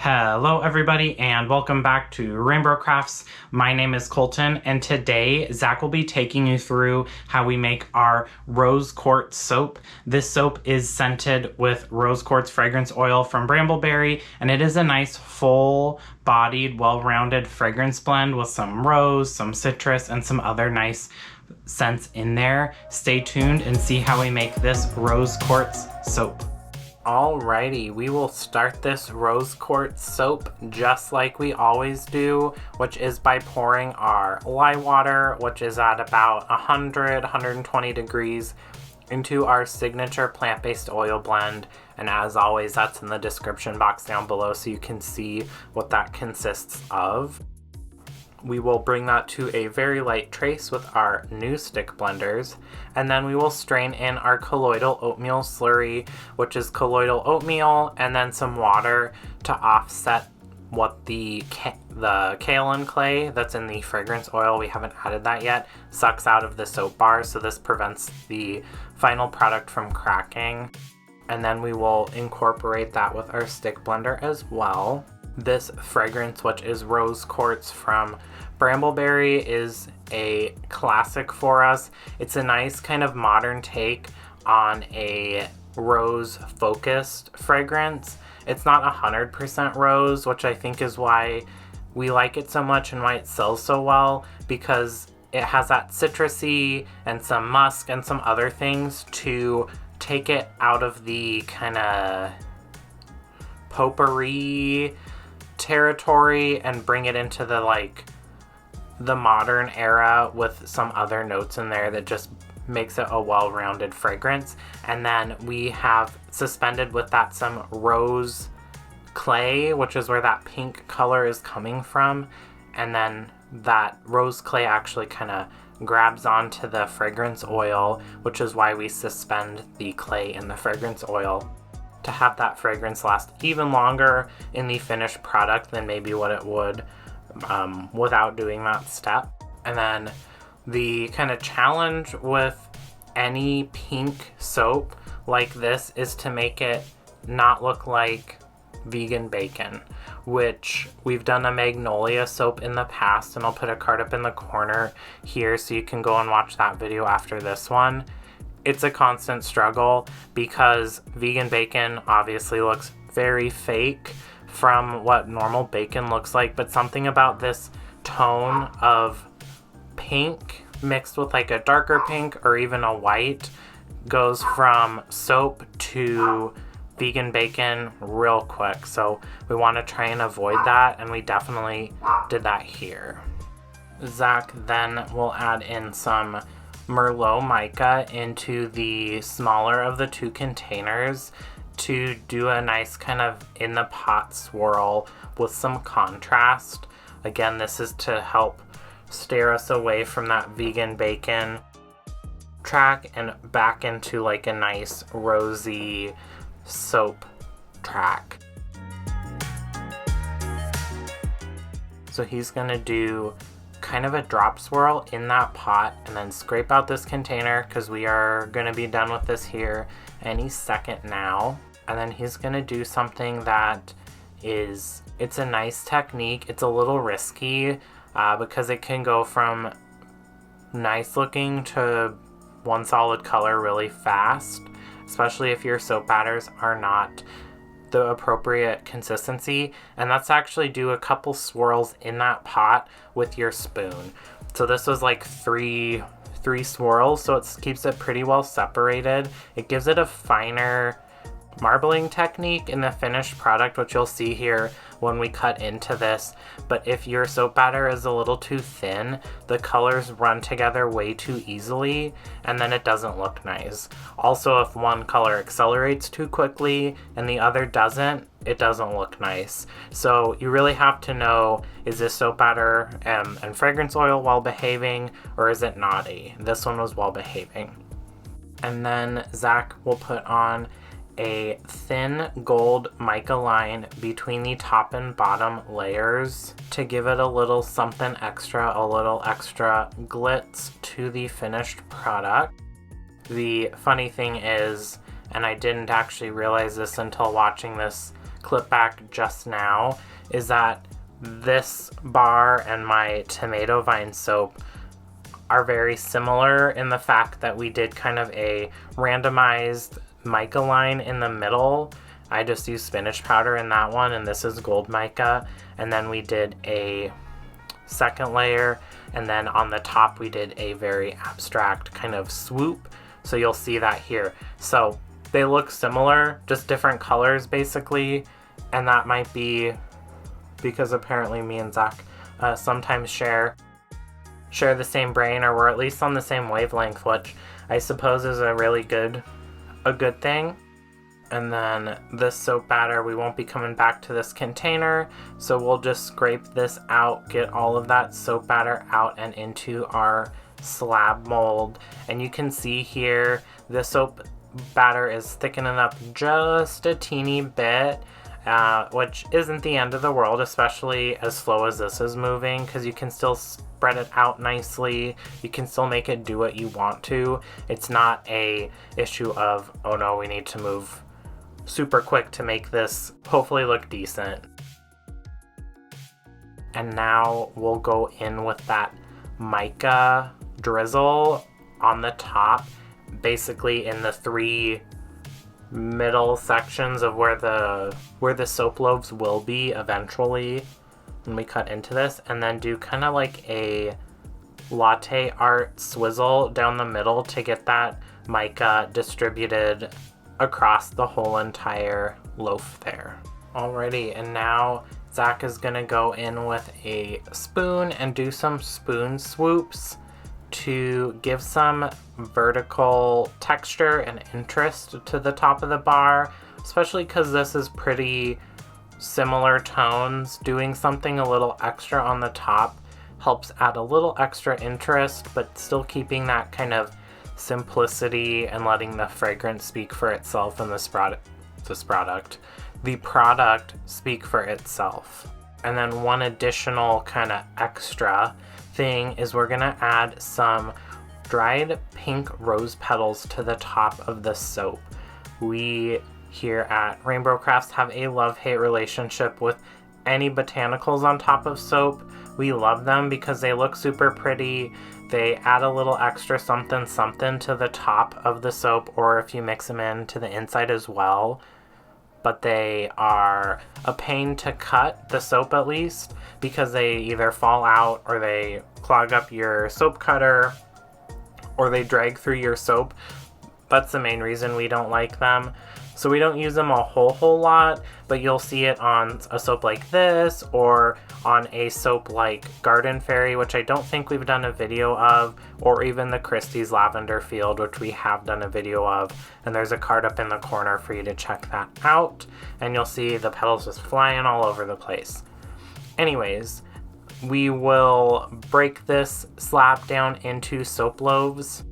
Hello everybody and welcome back to RainBro Crafts. My name is Colton and today Zac will be taking you through how we make our Rose Quartz Soap. This soap is scented with Rose Quartz fragrance oil from Brambleberry, and it is a nice full-bodied, well-rounded fragrance blend with some rose, some citrus, and some other nice scents in there. Stay tuned and see how we make this Rose Quartz Soap. Alrighty, we will start this Rose Quartz Soap just like we always do, which is by pouring our lye water, which is at about 120 degrees, into our signature plant-based oil blend. And as always, that's in the description box down below so you can see what that consists of. We will bring that to a very light trace with our new stick blenders, and then we will strain in our colloidal oatmeal slurry, which is colloidal oatmeal and then some water to offset what the kaolin clay that's in the fragrance oil, we haven't added that yet, sucks out of the soap bar, so this prevents the final product from cracking. And then we will incorporate that with our stick blender as well. This fragrance, which is Rose Quartz from Brambleberry, is a classic for us. It's a nice kind of modern take on a rose-focused fragrance. It's not 100% rose, which I think is why we like it so much and why it sells so well, because it has that citrusy and some musk and some other things to take it out of the kind of potpourri territory and bring it into the modern era with some other notes in there that just makes it a well-rounded fragrance. And then we have suspended with that some rose clay, which is where that pink color is coming from, and then that rose clay actually kind of grabs onto the fragrance oil, which is why we suspend the clay in the fragrance oil to have that fragrance last even longer in the finished product than maybe what it would without doing that step. And then the kind of challenge with any pink soap like this is to make it not look like vegan bacon, which we've done a magnolia soap in the past, and I'll put a card up in the corner here so you can go and watch that video after this one. It's a constant struggle because vegan bacon obviously looks very fake from what normal bacon looks like, but something about this tone of pink mixed with like a darker pink or even a white goes from soap to vegan bacon real quick. So we want to try and avoid that, and we definitely did that here. Zac then will add in some Merlot mica into the smaller of the two containers to do a nice kind of in the pot swirl with some contrast. Again, this is to help steer us away from that vegan bacon track and back into like a nice rosy soap track. So he's gonna do kind of a drop swirl in that pot and then scrape out this container because we are going to be done with this here any second now. And then he's going to do something that it's a nice technique. It's a little risky because it can go from nice looking to one solid color really fast, especially if your soap batters are not the appropriate consistency, and that's actually do a couple swirls in that pot with your spoon. So this was like three swirls, so it keeps it pretty well separated. It gives it a finer marbling technique in the finished product, which you'll see here when we cut into this. But if your soap batter is a little too thin, the colors run together way too easily and then it doesn't look nice. Also, if one color accelerates too quickly and the other doesn't, it doesn't look nice. So you really have to know, is this soap batter and fragrance oil well behaving, or is it naughty? This one was well behaving. And then Zac will put on a thin gold mica line between the top and bottom layers to give it a little something extra, a little extra glitz to the finished product. The funny thing is, and I didn't actually realize this until watching this clip back just now is that this bar and my tomato vine soap are very similar in the fact that we did kind of a randomized mica line in the middle. I just used spinach powder in that one, and this is gold mica. And then we did a second layer, and then on the top we did a very abstract kind of swoop. So you'll see that here. So they look similar, just different colors basically, and that might be because apparently me and Zac sometimes share the same brain, or we're at least on the same wavelength, which I suppose is a really good thing. And then this soap batter, we won't be coming back to this container, so we'll just scrape this out, get all of that soap batter out and into our slab mold. And you can see here the soap batter is thickening up just a teeny bit, which isn't the end of the world, especially as slow as this is moving, because you can still spread it out nicely. You can still make it do what you want to. It's not a issue of, oh no, we need to move super quick to make this hopefully look decent. And now we'll go in with that mica drizzle on the top, basically in the 3 middle sections of where the soap loaves will be eventually when we cut into this, and then do kind of like a latte art swizzle down the middle to get that mica distributed across the whole entire loaf there. Alrighty, and now Zac is gonna go in with a spoon and do some spoon swoops to give some vertical texture and interest to the top of the bar, especially because this is pretty similar tones. Doing something a little extra on the top helps add a little extra interest, but still keeping that kind of simplicity and letting the fragrance speak for itself and the product speak for itself. And then one additional kind of extra thing is we're gonna add some dried pink rose petals to the top of the soap. We here at RainBro Crafts have a love-hate relationship with any botanicals on top of soap. We love them because they look super pretty. They add a little extra something to the top of the soap, or if you mix them in to the inside as well. But they are a pain to cut, the soap at least, because they either fall out or they clog up your soap cutter or they drag through your soap. That's the main reason we don't like them. So we don't use them a whole lot, but you'll see it on a soap like this or on a soap like Garden Fairy, which I don't think we've done a video of, or even the Christie's Lavender Field, which we have done a video of. And there's a card up in the corner for you to check that out. And you'll see the petals just flying all over the place. Anyways, we will break this slab down into soap loaves.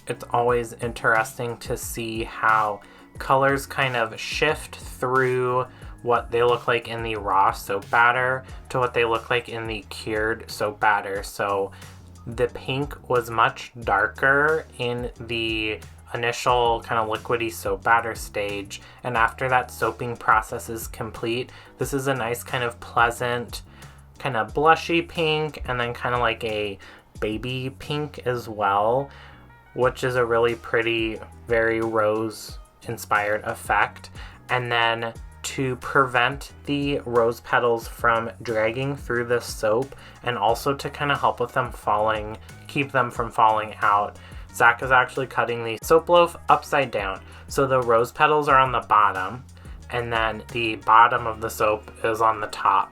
It's always interesting to see how colors kind of shift through what they look like in the raw soap batter to what they look like in the cured soap batter. So the pink was much darker in the initial kind of liquidy soap batter stage, and after that soaping process is complete, this is a nice kind of pleasant kind of blushy pink, and then kind of like a baby pink as well, which is a really pretty, very rose inspired effect. And then to prevent the rose petals from dragging through the soap, and also to kind of help with them falling, keep them from falling out, Zac is actually cutting the soap loaf upside down. So the rose petals are on the bottom, and then the bottom of the soap is on the top,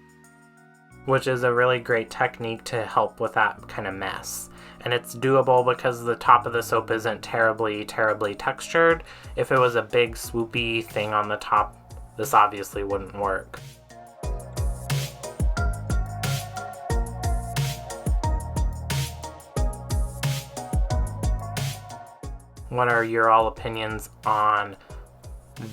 which is a really great technique to help with that kind of mess. And it's doable because the top of the soap isn't terribly textured. If it was a big swoopy thing on the top, this obviously wouldn't work. What are your all opinions on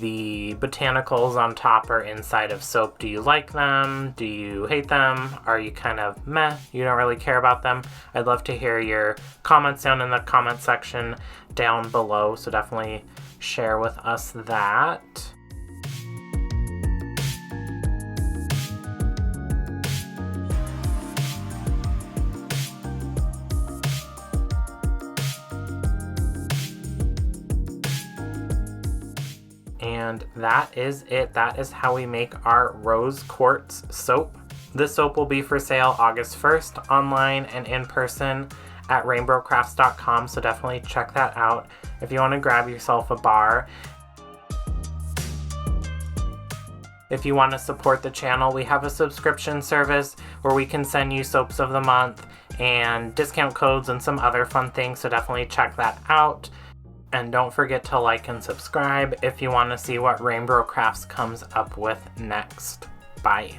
the botanicals on top or inside of soap. Do you like them? Do you hate them? Are you kind of meh? You don't really care about them? I'd love to hear your comments down in the comment section down below, so definitely share with us that. And that is it. That is how we make our Rose Quartz Soap. This soap will be for sale August 1st, online and in person at rainbrocrafts.com, so definitely check that out if you want to grab yourself a bar. If you want to support the channel, we have a subscription service where we can send you soaps of the month and discount codes and some other fun things, so definitely check that out. And don't forget to like and subscribe if you want to see what RainBro Crafts comes up with next. Bye.